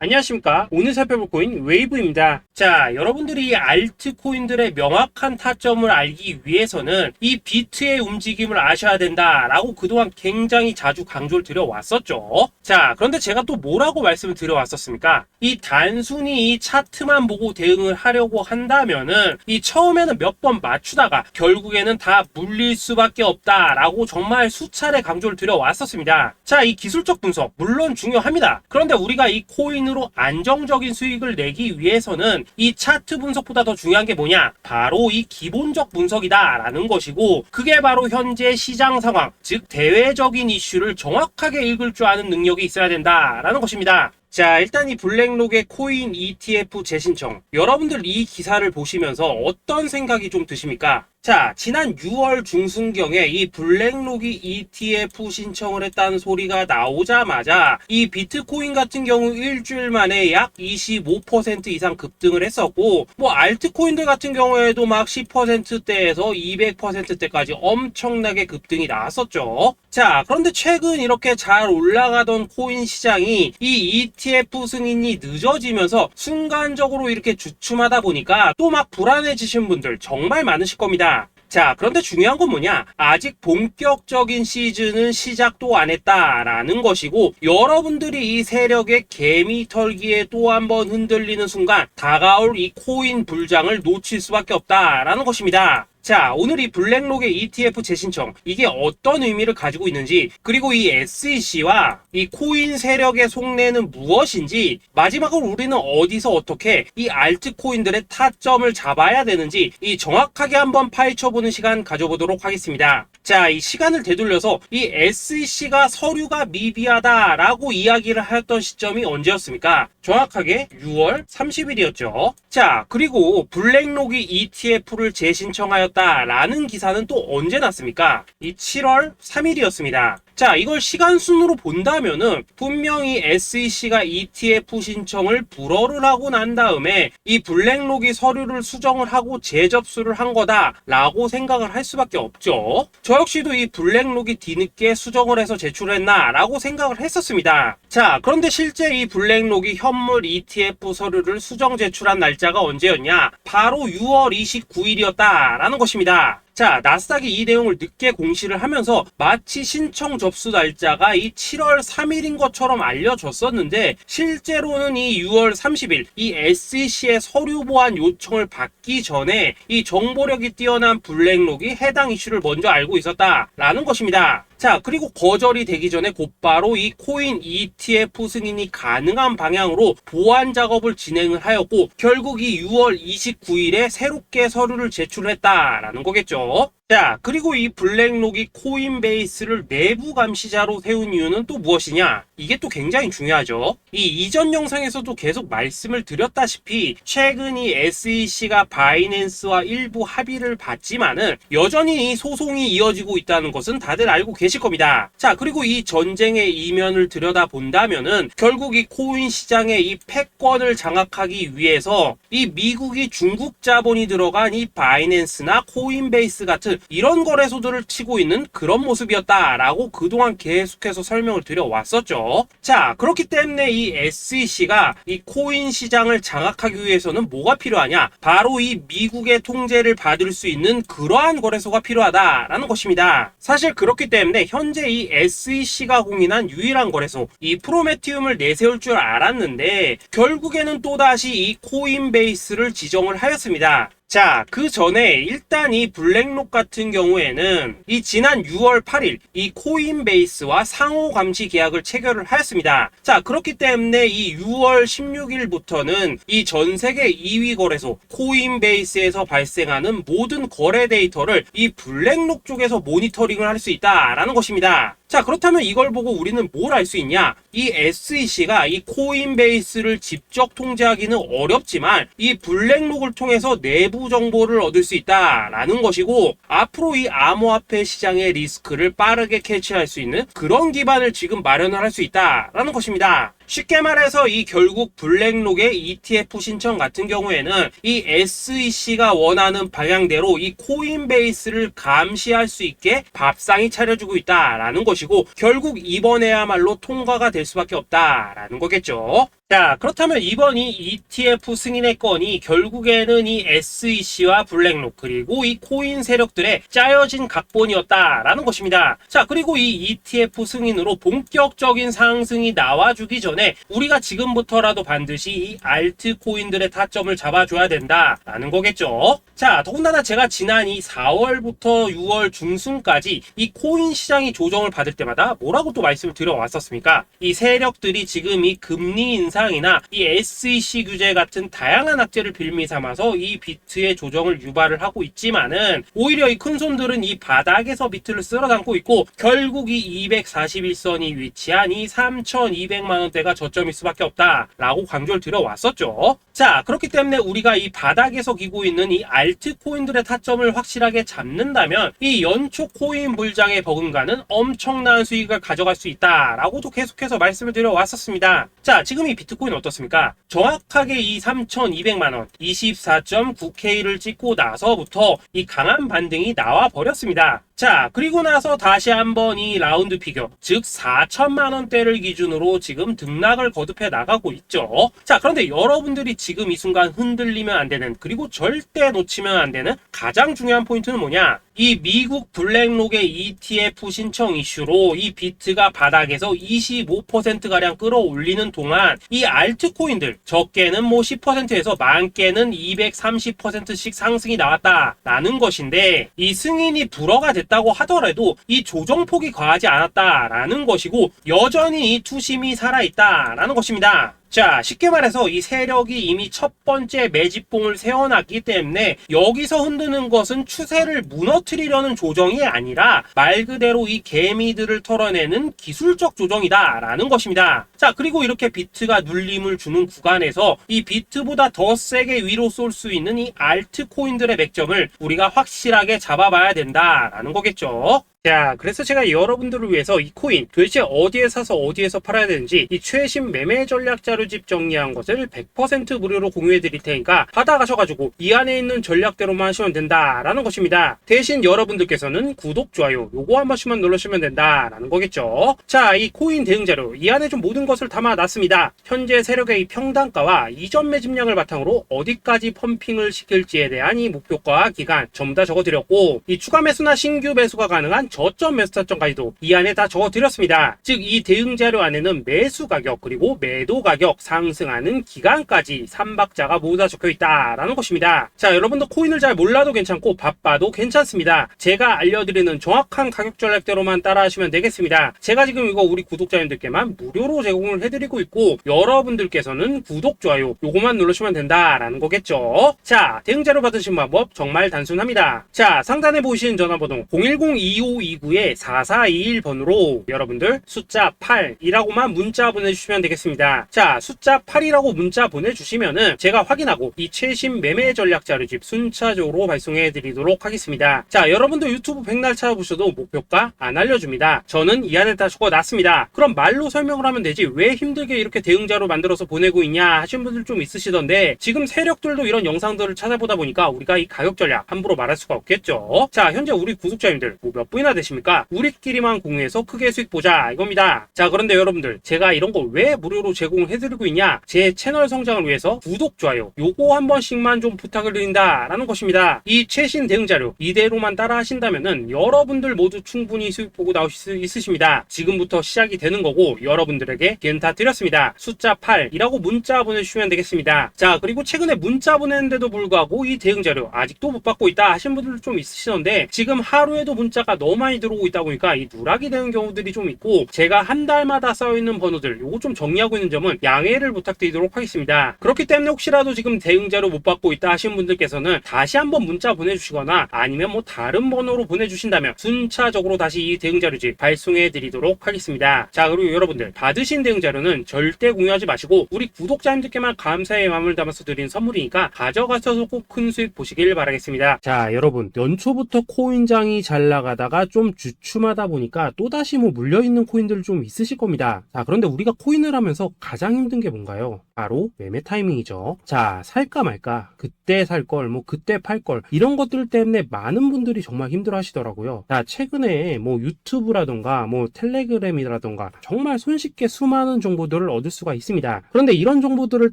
안녕하십니까. 오늘 살펴볼 코인 웨이브입니다. 자, 여러분들이 알트코인들의 명확한 타점을 알기 위해서는 이 비트의 움직임을 아셔야 된다라고 그동안 굉장히 자주 강조를 드려왔었죠. 자, 그런데 제가 또 뭐라고 말씀을 드려왔었습니까? 이 단순히 이 차트만 보고 대응을 하려고 한다면은 이 처음에는 몇 번 맞추다가 결국에는 다 물릴 수밖에 없다라고 정말 수차례 강조를 드려왔었습니다. 자, 이 기술적 분석 물론 중요합니다. 그런데 우리가 이 코인으로 안정적인 수익을 내기 위해서는 이 차트 분석보다 더 중요한 게 뭐냐? 바로 이 기본적 분석이다 라는 것이고, 그게 바로 현재 시장 상황, 즉 대외적인 이슈를 정확하게 읽을 줄 아는 능력이 있어야 된다라는 것입니다. 자, 일단 이 블랙록의 코인 ETF 재신청, 여러분들 이 기사를 보시면서 어떤 생각이 좀 드십니까? 자, 지난 6월 중순경에 이 블랙록이 ETF 신청을 했다는 소리가 나오자마자 이 비트코인 같은 경우 일주일 만에 약 25% 이상 급등을 했었고, 뭐 알트코인들 같은 경우에도 막 10%대에서 200%대까지 엄청나게 급등이 나왔었죠. 자, 그런데 최근 이렇게 잘 올라가던 코인 시장이 이 ETF 승인이 늦어지면서 순간적으로 이렇게 주춤하다 보니까 또 막 불안해지신 분들 정말 많으실 겁니다. 자, 그런데 중요한 건 뭐냐? 아직 본격적인 시즌은 시작도 안 했다라는 것이고, 여러분들이 이 세력의 개미 털기에 또 한 번 흔들리는 순간 다가올 이 코인 불장을 놓칠 수밖에 없다라는 것입니다. 자, 오늘 이 블랙록의 ETF 재신청, 이게 어떤 의미를 가지고 있는지, 그리고 이 SEC와 이 코인 세력의 속내는 무엇인지, 마지막으로 우리는 어디서 어떻게 이 알트코인들의 타점을 잡아야 되는지 이 정확하게 한번 파헤쳐보는 시간 가져보도록 하겠습니다. 자, 이 시간을 되돌려서 이 SEC가 서류가 미비하다라고 이야기를 하였던 시점이 언제였습니까? 정확하게 6월 30일이었죠. 자, 그리고 블랙록이 ETF를 재신청하였다라는 기사는 또 언제 났습니까? 이 7월 3일이었습니다. 자, 이걸 시간순으로 본다면은 분명히 SEC가 ETF 신청을 불허를 하고 난 다음에 이 블랙록이 서류를 수정을 하고 재접수를 한 거다라고 생각을 할 수밖에 없죠. 저 역시도 이 블랙록이 뒤늦게 수정을 해서 제출했나 라고 생각을 했었습니다. 자, 그런데 실제 이 블랙록이 현물 ETF 서류를 수정 제출한 날짜가 언제였냐? 바로 6월 29일이었다라는 것입니다. 자, 나스닥이 이 내용을 늦게 공시를 하면서 마치 신청 접수 날짜가 이 7월 3일인 것처럼 알려졌었는데, 실제로는 이 6월 30일 이 SEC의 서류 보완 요청을 받기 전에 이 정보력이 뛰어난 블랙록이 해당 이슈를 먼저 알고 있었다라는 것입니다. 자, 그리고 거절이 되기 전에 곧바로 이 코인 ETF 승인이 가능한 방향으로 보완 작업을 진행을 하였고, 결국 이 6월 29일에 새롭게 서류를 제출했다라는 거겠죠. 자, 그리고 이 블랙록이 코인베이스를 내부 감시자로 세운 이유는 또 무엇이냐? 이게 또 굉장히 중요하죠. 이 이전 영상에서도 계속 말씀을 드렸다시피 최근 이 SEC가 바이낸스와 일부 합의를 봤지만은 여전히 이 소송이 이어지고 있다는 것은 다들 알고 계실 겁니다. 자, 그리고 이 전쟁의 이면을 들여다본다면은 결국 이 코인 시장의 이 패권을 장악하기 위해서 이 미국이 중국 자본이 들어간 이 바이낸스나 코인베이스 같은 이런 거래소들을 치고 있는 그런 모습이었다라고 그동안 계속해서 설명을 드려왔었죠. 자, 그렇기 때문에 이 SEC가 이 코인 시장을 장악하기 위해서는 뭐가 필요하냐? 바로 이 미국의 통제를 받을 수 있는 그러한 거래소가 필요하다라는 것입니다. 사실 그렇기 때문에 현재 이 SEC가 공인한 유일한 거래소, 이 프로메티움을 내세울 줄 알았는데 결국에는 또다시 이 코인베이스를 지정을 하였습니다. 자, 그 전에 일단 이 블랙록 같은 경우에는 이 지난 6월 8일 이 코인베이스와 상호 감시 계약을 체결을 하였습니다. 자, 그렇기 때문에 이 6월 16일부터는 이 전 세계 2위 거래소 코인베이스에서 발생하는 모든 거래 데이터를 이 블랙록 쪽에서 모니터링을 할 수 있다라는 것입니다. 자, 그렇다면 이걸 보고 우리는 뭘 알 수 있냐? 이 SEC가 이 코인베이스를 직접 통제하기는 어렵지만 이 블랙록을 통해서 내부 정보를 얻을 수 있다라는 것이고, 앞으로 이 암호화폐 시장의 리스크를 빠르게 캐치할 수 있는 그런 기반을 지금 마련을 할 수 있다라는 것입니다. 쉽게 말해서 이 결국 블랙록의 ETF 신청 같은 경우에는 이 SEC가 원하는 방향대로 이 코인베이스를 감시할 수 있게 밥상이 차려주고 있다라는 것이고, 결국 이번에야말로 통과가 될 수밖에 없다라는 거겠죠. 자, 그렇다면 이번 이 ETF 승인의 건이 결국에는 이 SEC와 블랙록 그리고 이 코인 세력들의 짜여진 각본이었다라는 것입니다. 자, 그리고 이 ETF 승인으로 본격적인 상승이 나와주기 전에 우리가 지금부터라도 반드시 이 알트코인들의 타점을 잡아줘야 된다라는 거겠죠. 자, 더군다나 제가 지난 이 4월부터 6월 중순까지 이 코인 시장이 조정을 받을 때마다 뭐라고 또 말씀을 드려왔었습니까? 이 세력들이 지금 이 금리 인상이나 이 SEC 규제 같은 다양한 악재를 빌미 삼아서 이 비트의 조정을 유발을 하고 있지만은 오히려 이 큰손들은 이 바닥에서 비트를 쓸어 담고 있고 결국 이 241선이 위치한 이 3,200만 원대가 저점일 수밖에 없다라고 강조를 드려왔었죠. 자, 그렇기 때문에 우리가 이 바닥에서 기고 있는 이 알트코인들의 타점을 확실하게 잡는다면 이 연초 코인 불장에 버금가는 엄청난 수익을 가져갈 수 있다라고도 계속해서 말씀을 드려왔었습니다. 자, 지금 이 비트코인 어떻습니까? 정확하게 이 3,200만원 24.9K를 찍고 나서부터 이 강한 반등이 나와 버렸습니다. 자, 그리고 나서 다시 한번 이 라운드 피겨, 즉 4천만원대를 기준으로 지금 등락을 거듭해 나가고 있죠. 자, 그런데 여러분들이 지금 이 순간 흔들리면 안 되는, 그리고 절대 놓치면 안 되는 가장 중요한 포인트는 뭐냐? 이 미국 블랙록의 ETF 신청 이슈로 이 비트가 바닥에서 25%가량 끌어올리는 동안 이 알트코인들 적게는 뭐 10%에서 많게는 230%씩 상승이 나왔다라는 것인데, 이 승인이 불허가 됐다고 하더라도 이 조정폭이 과하지 않았다라는 것이고 여전히 이 투심이 살아있다라는 것입니다. 자, 쉽게 말해서 이 세력이 이미 첫 번째 매집봉을 세워놨기 때문에 여기서 흔드는 것은 추세를 무너뜨리려는 조정이 아니라 말 그대로 이 개미들을 털어내는 기술적 조정이다라는 것입니다. 자, 그리고 이렇게 비트가 눌림을 주는 구간에서 이 비트보다 더 세게 위로 쏠 수 있는 이 알트코인들의 맥점을 우리가 확실하게 잡아봐야 된다라는 거겠죠. 자, 그래서 제가 여러분들을 위해서 이 코인 도대체 어디에 사서 어디에서 팔아야 되는지 이 최신 매매 전략 자료집 정리한 것을 100% 무료로 공유해 드릴 테니까 받아가셔가지고 이 안에 있는 전략대로만 하시면 된다라는 것입니다. 대신 여러분들께서는 구독, 좋아요 요거 한 번씩만 눌러주시면 된다라는 거겠죠. 자, 이 코인 대응 자료 이 안에 좀 모든 것을 담아놨습니다. 현재 세력의 이 평단가와 이전 매집량을 바탕으로 어디까지 펌핑을 시킬지에 대한 이 목표가 기간 전부 다 적어드렸고, 이 추가 매수나 신규 매수가 가능한 저점 매수 타점까지도 이 안에 다 적어드렸습니다. 즉 이 대응 자료 안에는 매수 가격 그리고 매도 가격, 상승하는 기간까지 3박자가 모두 다 적혀있다라는 것입니다. 자, 여러분도 코인을 잘 몰라도 괜찮고 바빠도 괜찮습니다. 제가 알려드리는 정확한 가격 전략대로만 따라하시면 되겠습니다. 제가 지금 이거 우리 구독자님들께만 무료로 제공을 해드리고 있고 여러분들께서는 구독, 좋아요 요거만 누르시면 된다라는 거겠죠. 자, 대응 자료 받으신 방법 정말 단순합니다. 자, 상단에 보이시는 전화번호 010-2529-4421번으로 여러분들 숫자 8이라고만 문자 보내주시면 되겠습니다. 자, 숫자 8이라고 문자 보내주시면은 제가 확인하고 이 최신 매매 전략 자료집 순차적으로 발송해 드리도록 하겠습니다. 자, 여러분들 유튜브 백날 찾아보셔도 목표가 안 알려줍니다. 저는 이 안에 다 적어놨습니다. 그럼 말로 설명을 하면 되지 왜 힘들게 이렇게 대응 자료 만들어서 보내고 있냐 하신 분들 좀 있으시던데, 지금 세력들도 이런 영상들을 찾아보다 보니까 우리가 이 가격 전략 함부로 말할 수가 없겠죠. 자, 현재 우리 구독자님들 뭐 몇 분이나 되십니까? 우리끼리만 공유해서 크게 수익 보자 이겁니다. 자, 그런데 여러분들 제가 이런 거 왜 무료로 제공을 해드리고 있냐? 제 채널 성장을 위해서 구독, 좋아요 요거 한 번씩만 좀 부탁을 드린다라는 것입니다. 이 최신 대응 자료 이대로만 따라 하신다면은 여러분들 모두 충분히 수익 보고 나오실 수 있으십니다. 지금부터 시작이 되는 거고 여러분들에게 기회는 다 드렸습니다. 숫자 8이라고 문자 보내주시면 되겠습니다. 자, 그리고 최근에 문자 보냈는데도 불구하고 이 대응 자료 아직도 못 받고 있다 하신 분들 좀 있으시던데, 지금 하루에도 문자가 너무 많이 들어오고 있다 보니까 이 누락이 되는 경우들이 좀 있고 제가 한 달마다 쌓여있는 번호들 요거 좀 정리하고 있는 점은 양해를 부탁드리도록 하겠습니다. 그렇기 때문에 혹시라도 지금 대응 자료 못 받고 있다 하신 분들께서는 다시 한번 문자 보내주시거나 아니면 뭐 다른 번호로 보내주신다면 순차적으로 다시 이 대응 자료집 발송해 드리도록 하겠습니다. 자, 그리고 여러분들 받으신 대응 자료는 절대 공유하지 마시고 우리 구독자님들께만 감사의 마음을 담아서 드린 선물이니까 가져가셔서 꼭 큰 수익 보시길 바라겠습니다. 자, 여러분 연초부터 코인장이 잘 나가다가 코인주가 좀 주춤하다 보니까 또다시 뭐 물려있는 코인들 좀 있으실 겁니다. 자, 그런데 우리가 코인을 하면서 가장 힘든 게 뭔가요? 바로 매매 타이밍이죠. 자, 살까 말까, 그때 살 걸, 뭐 그때 팔 걸, 이런 것들 때문에 많은 분들이 정말 힘들어 하시더라고요. 자, 최근에 뭐 유튜브라던가 뭐 텔레그램이라던가 정말 손쉽게 수많은 정보들을 얻을 수가 있습니다. 그런데 이런 정보들을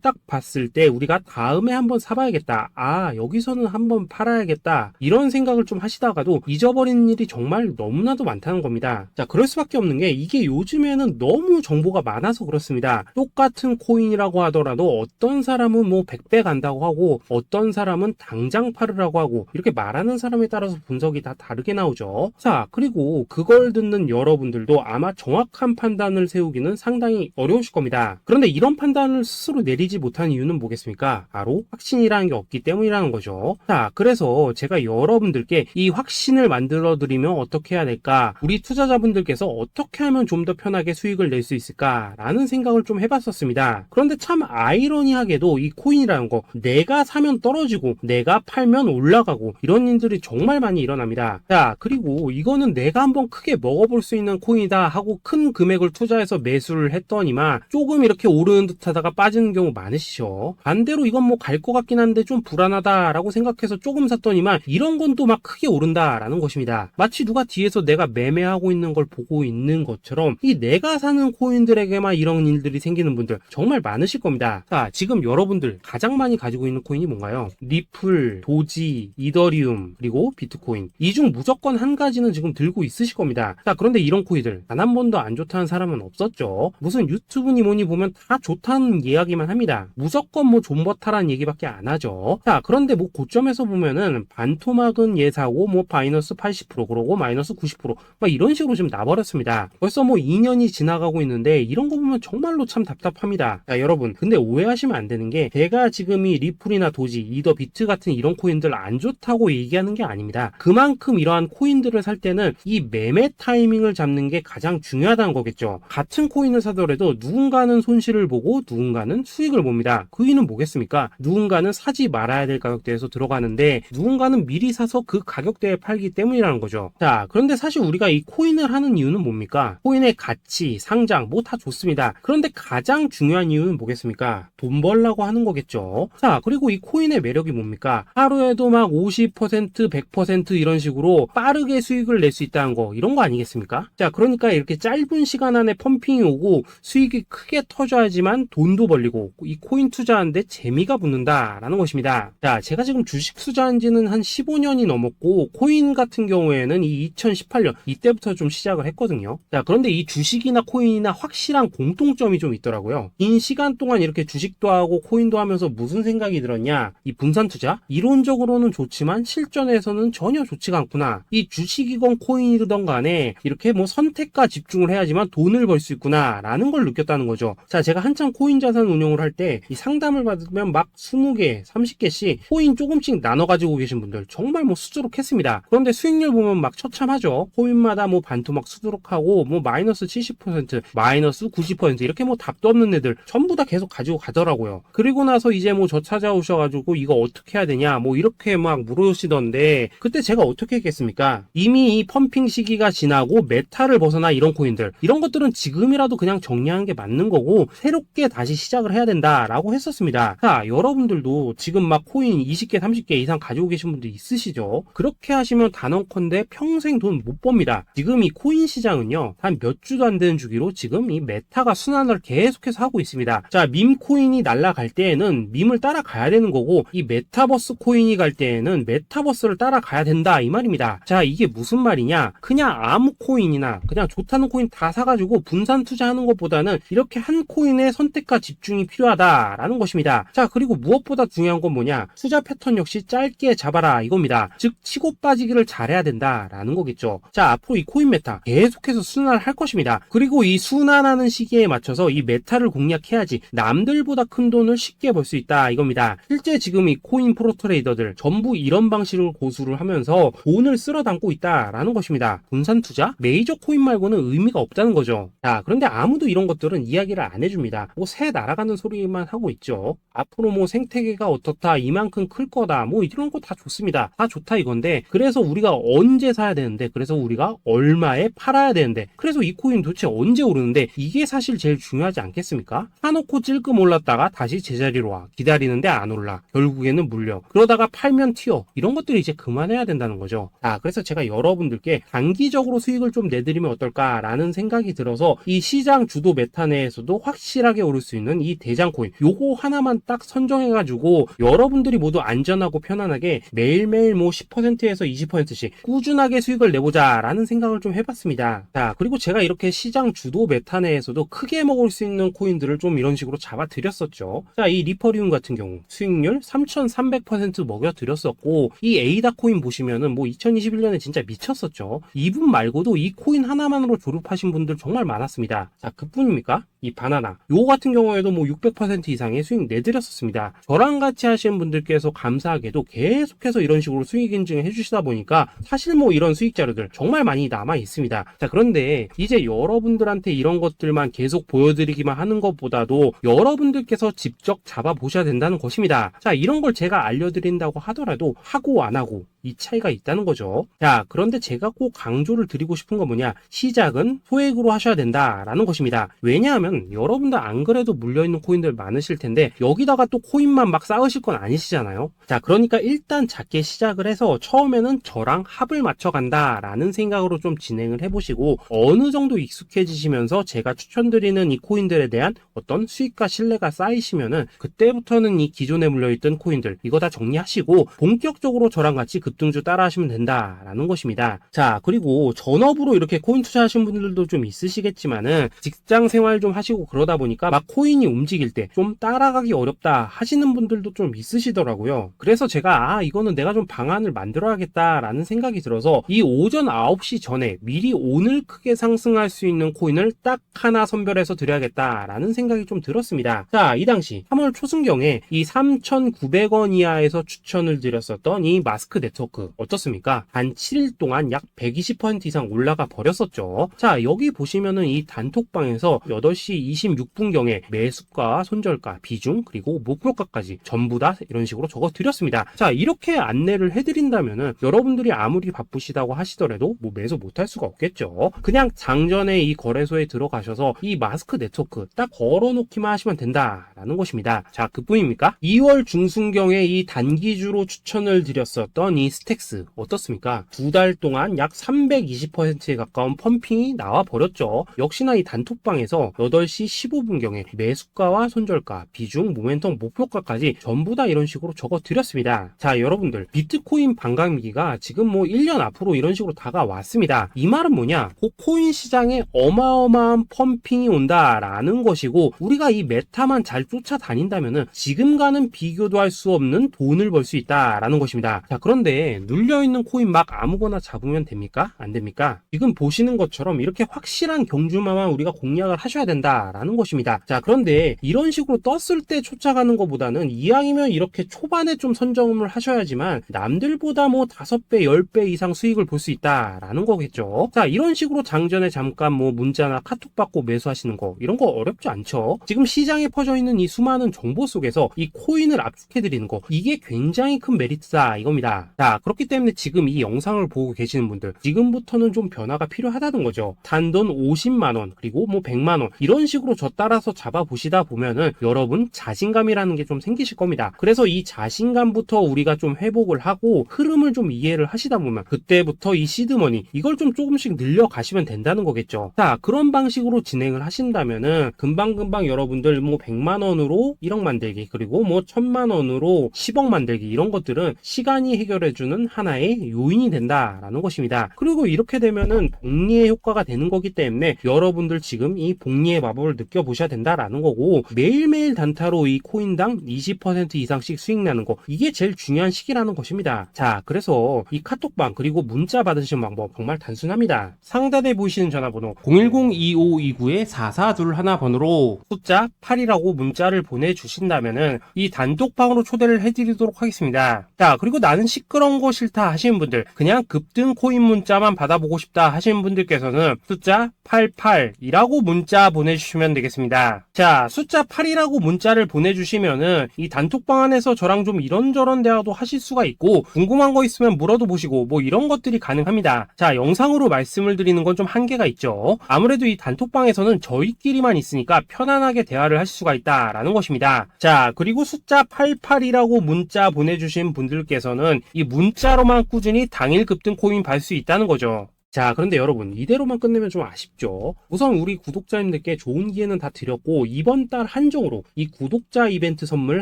딱 봤을 때 우리가 다음에 한번 사봐야겠다, 아 여기서는 한번 팔아야겠다, 이런 생각을 좀 하시다가도 잊어버리는 일이 정말 너무나도 많다는 겁니다. 자, 그럴 수밖에 없는 게 이게 요즘에는 너무 정보가 많아서 그렇습니다. 똑같은 코인이라고 하더라도 어떤 사람은 뭐 100배 간다고 하고 어떤 사람은 당장 팔으라고 하고, 이렇게 말하는 사람에 따라서 분석이 다 다르게 나오죠. 자, 그리고 그걸 듣는 여러분들도 아마 정확한 판단을 세우기는 상당히 어려우실 겁니다. 그런데 이런 판단을 스스로 내리지 못한 이유는 뭐겠습니까? 바로 확신이라는 게 없기 때문이라는 거죠. 자, 그래서 제가 여러분들께 이 확신을 만들어 드리면 어떻게 해야 될까, 우리 투자자분들께서 어떻게 하면 좀 더 편하게 수익을 낼 수 있을까 라는 생각을 좀 해봤었습니다. 그런데 참 아이러니하게도 이 코인이라는 거, 내가 사면 떨어지고 내가 팔면 올라가고 이런 일들이 정말 많이 일어납니다. 자, 그리고 이거는 내가 한번 크게 먹어볼 수 있는 코인이다 하고 큰 금액을 투자해서 매수를 했더니만 조금 이렇게 오르는 듯 하다가 빠지는 경우 많으시죠. 반대로 이건 뭐 갈 것 같긴 한데 좀 불안하다 라고 생각해서 조금 샀더니만 이런 건 또 막 크게 오른다 라는 것입니다. 마치 누가 뒤에서 내가 매매하고 있는 걸 보고 있는 것처럼 이 내가 사는 코인들에게만 이런 일들이 생기는 분들 정말 많으실 겁니다. 자, 지금 여러분들 가장 많이 가지고 있는 코인이 뭔가요? 리플, 도지, 이더리움, 그리고 비트코인. 이 중 무조건 한 가지는 지금 들고 있으실 겁니다. 자, 그런데 이런 코인들 단 한 번도 안 좋다는 사람은 없었죠. 무슨 유튜브니 뭐니 보면 다 좋다는 이야기만 합니다. 무조건 뭐 존버타라는 얘기밖에 안 하죠. 자, 그런데 뭐 고점에서 보면은 반토막은 예사고 뭐 마이너스 80% 그러고 마이너스 90% 막 이런 식으로 지금 나버렸습니다. 벌써 뭐 2년이 지나가고 있는데 이런 거 보면 정말로 참 답답합니다. 자, 여러분 근데 오해하시면 안 되는 게 제가 지금 이 리플이나 도지, 이더, 비트 같은 이런 코인들 안 좋다고 얘기하는 게 아닙니다. 그만큼 이러한 코인들을 살 때는 이 매매 타이밍을 잡는 게 가장 중요하다는 거겠죠. 같은 코인을 사더라도 누군가는 손실을 보고 누군가는 수익을 봅니다. 그 이유는 뭐겠습니까? 누군가는 사지 말아야 될 가격대에서 들어가는데 누군가는 미리 사서 그 가격대에 팔기 때문이라는 거죠. 자, 그런데 사실 우리가 이 코인을 하는 이유는 뭡니까? 코인의 가치, 상장 뭐 다 좋습니다. 그런데 가장 중요한 이유는 뭐겠습니까? 돈 벌라고 하는 거겠죠. 자, 그리고 이 코인의 매력이 뭡니까? 하루에도 막 50%, 100% 이런 식으로 빠르게 수익을 낼 수 있다는 거, 이런 거 아니겠습니까? 자, 그러니까 이렇게 짧은 시간 안에 펌핑이 오고 수익이 크게 터져야지만 돈도 벌리고 이 코인 투자하는데 재미가 붙는다라는 것입니다. 자, 제가 지금 주식 투자한 지는 한 15년이 넘었고 코인 같은 경우에는 이 2018년 이때부터 좀 시작을 했거든요. 자, 그런데 이 주식이나 코인이나 확실한 공통점이 좀 있더라고요. 긴 시간 동안 이렇게 주식도 하고 코인도 하면서 무슨 생각이 들었냐, 이 분산 투자 이론적으로는 좋지만 실전에서는 전혀 좋지가 않구나. 이 주식이건 코인이든 간에 이렇게 뭐 선택과 집중을 해야지만 돈을 벌 수 있구나 라는 걸 느꼈다는 거죠. 자, 제가 한참 코인 자산 운용을 할 때 이 상담을 받으면 막 20개, 30개씩 코인 조금씩 나눠 가지고 계신 분들 정말 뭐 수두룩했습니다. 그런데 수익률 보면 막 처참하죠. 코인마다 뭐 반토막 수두룩하고 뭐 마이너스 70%, 마이너스 90% 이렇게 뭐 답도 없는 애들 전부 다 계속 가지고 가더라고요. 그리고 나서 이제 뭐 저 찾아오셔가지고 이거 어떻게 해야 되냐 뭐 이렇게 막 물으시던데 그때 제가 어떻게 했겠습니까? 이미 이 펌핑 시기가 지나고 메타를 벗어나 이런 코인들, 이런 것들은 지금이라도 그냥 정리하는 게 맞는 거고 새롭게 다시 시작을 해야 된다라고 했었습니다. 자, 여러분들도 지금 막 코인 20개, 30개 이상 가지고 계신 분들 있으시죠? 그렇게 하시면 단언컨대 평생 돈 못 법니다. 지금 이 코인 시장은요, 한 몇 주도 안 되는 주기로 지금 이 메타가 순환을 계속해서 하고 있습니다. 자, 밈 코인이 날아갈 때에는 밈을 따라가야 되는 거고 이 메타버스 코인이 갈 때에는 메타버스를 따라가야 된다 이 말입니다. 자, 이게 무슨 말이냐? 그냥 아무 코인이나 그냥 좋다는 코인 다 사가지고 분산 투자하는 것보다는 이렇게 한 코인에 선택과 집중이 필요하다라는 것입니다. 자, 그리고 무엇보다 중요한 건 뭐냐? 투자 패턴 역시 짧게 잡아라 이겁니다. 즉 치고 빠지기를 잘해야 된다라는 거겠죠. 자, 앞으로 이 코인 메타 계속해서 순환을 할 것입니다. 그리고 이 순환하는 시기에 맞춰서 이 메타를 공략해야지 남들보다 큰 돈을 쉽게 벌 수 있다 이겁니다. 실제 지금 이 코인 프로 트레이더들 전부 이런 방식을 고수를 하면서 돈을 쓸어 담고 있다라는 것입니다. 분산 투자? 메이저 코인 말고는 의미가 없다는 거죠. 자, 그런데 아무도 이런 것들은 이야기를 안 해줍니다. 뭐 새 날아가는 소리만 하고 있죠. 앞으로 뭐 생태계가 어떻다, 이만큼 클 거다, 뭐 이런 거 다 좋습니다. 다 좋다 이건데 그래서 우리가 언제 사야 되는데, 그래서 우리가 얼마에 팔아야 되는데, 그래서 이 코인 도대체 언제 오르는데, 이게 사실 제일 중요하지 않겠습니까? 사놓고 찔끔 올랐다가 다시 제자리로 와, 기다리는데 안 올라, 결국에는 물려, 그러다가 팔면 튀어. 이런 것들이 이제 그만해야 된다는 거죠. 그래서 제가 여러분들께 단기적으로 수익을 좀 내드리면 어떨까라는 생각이 들어서 이 시장 주도 메타 내에서도 확실하게 오를 수 있는 이 대장 코인, 요거 하나만 딱 선정해가지고 여러분들이 모두 안전하고 편안하게 매일매일 뭐 10%에서 20%씩 꾸준하게 수익을 내보자 라는 생각을 좀 해봤습니다. 그리고 제가 이렇게 시장 주도 메타 내에서도 크게 먹을 수 있는 코인들을 좀 이런 식으로 잡아드렸었죠. 이 리퍼리움 같은 경우 수익률 3300% 먹여드렸었고, 이 에이다 코인 보시면은 뭐 2021년에 진짜 미쳤었죠. 이분 말고도 이 코인 하나만으로 졸업하신 분들 정말 많았습니다. 그뿐입니까? 이 바나나, 요거 같은 경우에도 뭐 600% 이상의 수익 내드렸었습니다. 저랑 같이 하시는 분들께서 감사하게도 계속해서 이런 식으로 수익 인증을 해주시다 보니까 사실 뭐 이런 수익 자료들 정말 많이 남아 있습니다. 그런데 이제 여러분들한테 이런 것들만 계속 보여드리기만 하는 것보다도 여러분들께서 직접 잡아보셔야 된다는 것입니다. 이런 걸 제가 알려드린다고 하더라도 하고 안 하고 이 차이가 있다는 거죠. 그런데 제가 꼭 강조를 드리고 싶은 건 뭐냐, 시작은 소액으로 하셔야 된다라는 것입니다. 왜냐하면 여러분들 안 그래도 물려있는 코인들 많으실 텐데 여기다가 또 코인만 막 쌓으실 건 아니시잖아요. 그러니까 일단 작게 시작을 해서 처음에는 저랑 합을 맞춰간다라는 생각으로 좀 진행을 해보시고, 어느 정도 익숙해지시면서 제가 추천드리는 이 코인들에 대한 어떤 수익과 신뢰가 쌓이시면은 그때부터는 이 기존에 물려있던 코인들 이거 다 정리하시고 본격적으로 저랑 같이 급등주 따라 하시면 된다라는 것입니다. 그리고 전업으로 이렇게 코인 투자하시는 분들도 좀 있으시겠지만은 직장 생활 좀 하시고 그러다 보니까 막 코인이 움직일 때 좀 따라가기 어렵다 하시는 분들도 좀 있으시더라고요. 그래서 제가 이거는 내가 좀 방안을 만들어야겠다라는 생각이 들어서 이 오전 9시 전에 미리 오늘 크게 상승할 수 있는 코인을 딱 하나 선별해서 드려야겠다라는 생각이 좀 들었습니다. 이 당시 3월 초순경에 이 3,900원 이하에서 추천을 드렸었던 이 마스크 네트워크 어떻습니까? 단 7일 동안 약 120% 이상 올라가 버렸었죠. 여기 보시면은 이 단톡방에서 8시 26분경에 매수가, 손절가, 비중, 그리고 목표가까지 전부 다 이런 식으로 적어 드렸습니다. 이렇게 안내를 해드린다면은 여러분들이 아무리 바쁘시다고 하시더라도 뭐 매수 못할 수가 없겠죠. 그냥 장전에 이 거래소에 들어가셔서 이 마스크 네트워크 딱 걸어놓기만 하시면 된다라는 것입니다. 그뿐입니까? 2월 중순경에 이 단기주로 추천을 드렸었던 이 스택스 어떻습니까? 2달 동안 약 320%에 가까운 펌핑이 나와 버렸죠. 역시나 이 단톡방에서 8시 15분경에 매수가와 손절가, 비중, 모멘텀, 목표가까지 전부 다 이런 식으로 적어 드렸습니다. 여러분들, 비트코인 반감기가 지금 뭐 1년 앞으로 이런 식으로 다가왔습니다. 이 말은 뭐냐? 코인 시장에 어마어마한 펌핑이 온다라는 것이고, 우리가 이 메타만 잘 쫓아다닌다면은 지금과는 비교도 할 수 없는 돈을 벌 수 있다라는 것입니다. 그런데 눌려있는 코인 막 아무거나 잡으면 됩니까? 안 됩니까? 지금 보시는 것처럼 이렇게 확실한 경주마만 우리가 공략을 하셔야 된다라는 것입니다. 그런데 이런 식으로 떴을 때 쫓아가는 것보다는 이왕이면 이렇게 초반에 좀 선점을 하셔야지만 남들보다 뭐 5배, 10배 이상 수익을 볼 수 있다라는 거겠죠. 이런 식으로 장전에 잠깐 뭐 문자나 카톡 받고 매수하시는 거, 이런 거 어렵지 않죠. 지금 시장에 퍼져 있는 이 수많은 정보 속에서 이 코인을 압축해드리는 거, 이게 굉장히 큰 메리트다 이겁니다. 그렇기 때문에 지금 이 영상을 보고 계시는 분들, 지금부터는 좀 변화가 필요하다는 거죠. 단돈 50만원 그리고 뭐 100만원 이런 식으로 저 따라서 잡아보시다 보면은 여러분 자신감이라는 게 좀 생기실 겁니다. 그래서 이 자신감부터 우리가 좀 회복을 하고 흐름을 좀 이해를 하시다 보면 그때부터 이 시드머니 이걸 좀 조금씩 늘려가시면 된다는 거겠죠. 그런 방식으로 진행을 하신다면은 금방금방 여러분들 뭐 100만원으로 1억 만들기, 그리고 뭐 1000만원으로 10억 만들기, 이런 것들은 시간이 해결해주는 하나의 요인이 된다라는 것입니다. 그리고 이렇게 되면은 복리의 효과가 되는 거기 때문에 여러분들 지금 이 복리의 마법을 느껴보셔야 된다라는 거고, 매일매일 단타로 이 코인당 20% 이상씩 수익 나는 거, 이게 제일 중요한 시기라는 것입니다. 그래서 이 카톡방 그리고 문자 받으시는 방법 정말 단순합니다. 상단에 보이시는 전화번호 010-2529-4421 번호로 숫자 8이라고 문자를 보내주신다면은 이 단톡방으로 초대를 해드리도록 하겠습니다. 그리고 나는 시끄러운 거 싫다 하시는 분들, 그냥 급등 코인 문자만 받아보고 싶다 하시는 분들께서는 숫자 88이라고 문자 보내 보내주시면 되겠습니다. 자, 숫자 8이라고 문자를 보내주시면은 이 단톡방 안에서 저랑 좀 이런저런 대화도 하실 수가 있고, 궁금한 거 있으면 물어도 보시고 뭐 이런 것들이 가능합니다. 자, 영상으로 말씀을 드리는 건 좀 한계가 있죠. 아무래도 이 단톡방에서는 저희끼리만 있으니까 편안하게 대화를 하실 수가 있다라는 것입니다. 자, 그리고 숫자 88이라고 문자 보내주신 분들께서는 이 문자로만 꾸준히 당일 급등 코인 받을 수 있다는 거죠. 자, 그런데 여러분, 이대로만 끝내면 좀 아쉽죠. 우선 우리 구독자님들께 좋은 기회는 다 드렸고, 이번 달 한정으로 이 구독자 이벤트 선물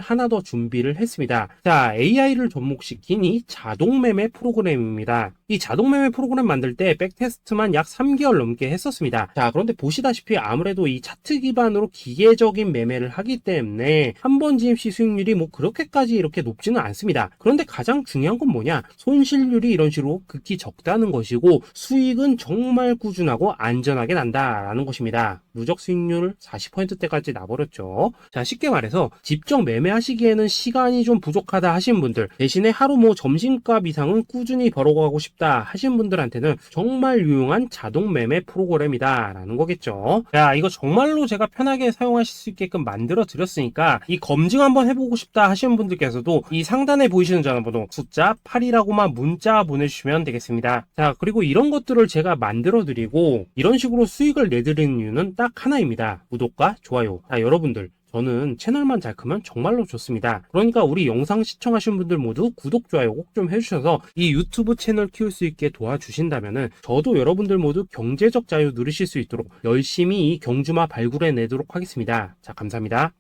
하나 더 준비를 했습니다. 자, AI를 접목시킨 이 자동매매 프로그램입니다. 이 자동매매 프로그램 만들 때 백테스트만 약 3개월 넘게 했었습니다. 자, 그런데 보시다시피 아무래도 이 차트 기반으로 기계적인 매매를 하기 때문에 한 번 지입 시 수익률이 뭐 그렇게까지 이렇게 높지는 않습니다. 그런데 가장 중요한 건 뭐냐? 손실률이 이런 식으로 극히 적다는 것이고, 수익은 정말 꾸준하고 안전하게 난다라는 것입니다. 누적 수익률 40%대까지 나버렸죠. 자, 쉽게 말해서 직접 매매하시기에는 시간이 좀 부족하다 하신 분들, 대신에 하루 뭐 점심값 이상은 꾸준히 벌어가고 싶다 하신 분들한테는 정말 유용한 자동 매매 프로그램이다 라는 거겠죠. 자, 이거 정말로 제가 편하게 사용하실 수 있게끔 만들어 드렸으니까 이 검증 한번 해보고 싶다 하시는 분들께서도 이 상단에 보이시는 전화번호 숫자 8이라고만 문자 보내주시면 되겠습니다. 자, 그리고 이런 것들을 제가 만들어 드리고 이런 식으로 수익을 내드리는 이유는 딱 하나입니다. 구독과 좋아요. 자, 여러분들, 저는 채널만 잘 크면 정말로 좋습니다. 그러니까 우리 영상 시청하신 분들 모두 구독, 좋아요 꼭 좀 해주셔서 이 유튜브 채널 키울 수 있게 도와주신다면은 저도 여러분들 모두 경제적 자유 누리실 수 있도록 열심히 이 경주마 발굴해 내도록 하겠습니다. 자, 감사합니다.